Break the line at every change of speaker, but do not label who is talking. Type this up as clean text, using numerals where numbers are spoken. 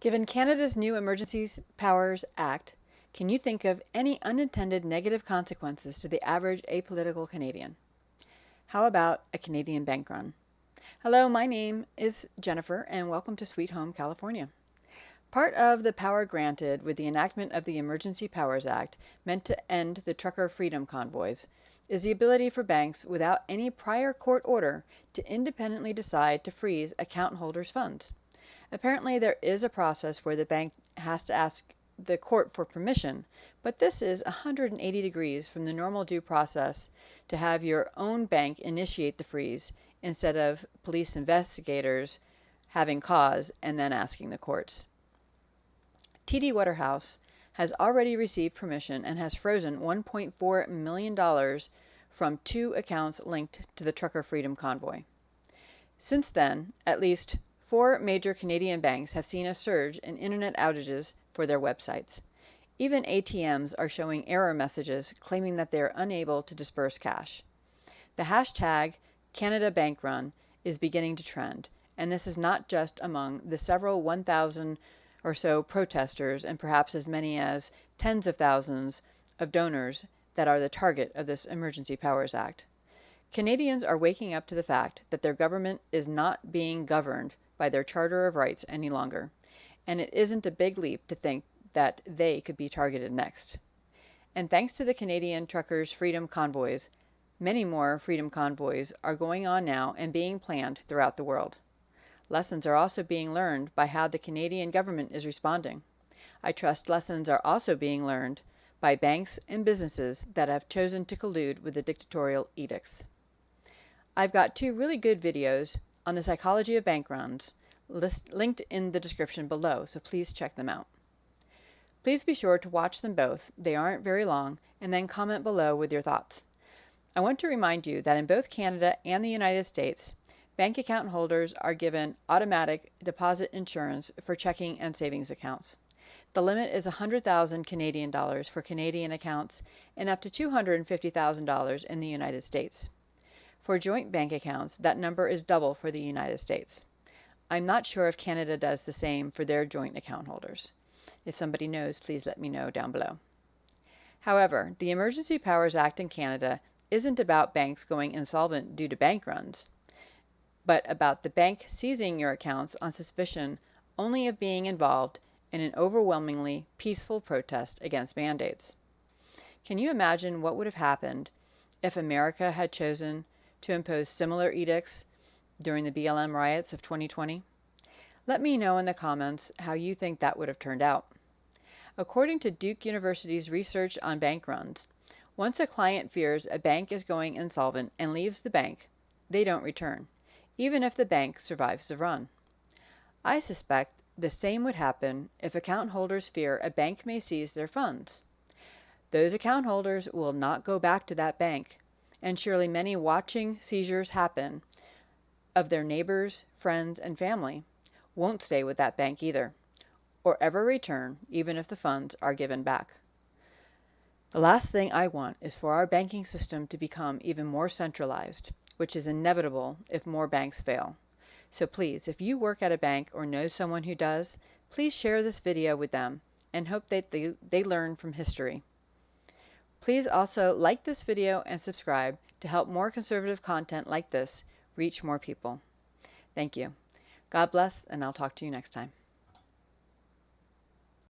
Given Canada's new Emergency Powers Act, can you think of any unintended negative consequences to the average apolitical Canadian? How about a Canadian bank run? Hello, my name is Jennifer, and welcome to Sweet Home, California. Part of the power granted with the enactment of the Emergency Powers Act, meant to end the trucker freedom convoys, is the ability for banks, without any prior court order, to independently decide to freeze account holders' funds. Apparently, there is a process where the bank has to ask the court for permission, but this is 180 degrees from the normal due process to have your own bank initiate the freeze instead of police investigators having cause and then asking the courts. TD Waterhouse has already received permission and has frozen $1.4 million from 2 accounts linked to the trucker freedom convoy. Since then, at least 4 major Canadian banks have seen a surge in internet outages for their websites. Even ATMs are showing error messages claiming that they are unable to disperse cash. The hashtag Canada Bank Run is beginning to trend, and this is not just among the several 1,000 or so protesters and perhaps as many as tens of thousands of donors that are the target of this Emergency Powers Act. Canadians are waking up to the fact that their government is not being governed by their Charter of Rights any longer, and it isn't a big leap to think that they could be targeted next. And thanks to the Canadian Truckers' Freedom Convoys, many more freedom convoys are going on now and being planned throughout the world. Lessons are also being learned by how the Canadian government is responding. I trust lessons are also being learned by banks and businesses that have chosen to collude with the dictatorial edicts. I've got 2 really good videos on the psychology of bank runs linked in the description below, so please check them out. Please be sure to watch them both, they aren't very long, and then comment below with your thoughts. I want to remind you that in both Canada and the United States, bank account holders are given automatic deposit insurance for checking and savings accounts. The limit is 100,000 Canadian dollars for Canadian accounts and up to $250,000 in the United States. For joint bank accounts, that number is double for the United States. I'm not sure if Canada does the same for their joint account holders. If somebody knows, please let me know down below. However, the Emergency Powers Act in Canada isn't about banks going insolvent due to bank runs, but about the bank seizing your accounts on suspicion only of being involved in an overwhelmingly peaceful protest against mandates. Can you imagine what would have happened if America had chosen to impose similar edicts during the BLM riots of 2020? Let me know in the comments how you think that would have turned out. According to Duke University's research on bank runs, once a client fears a bank is going insolvent and leaves the bank, they don't return, even if the bank survives the run. I suspect the same would happen if account holders fear a bank may seize their funds. Those account holders will not go back to that bank, and surely many watching seizures happen of their neighbors, friends, and family won't stay with that bank either, or ever return even if the funds are given back. The last thing I want is for our banking system to become even more centralized, which is inevitable if more banks fail. So please, if you work at a bank or know someone who does, please share this video with them and hope that they learn from history. Please also like this video and subscribe to help more conservative content like this reach more people. Thank you. God bless, and I'll talk to you next time.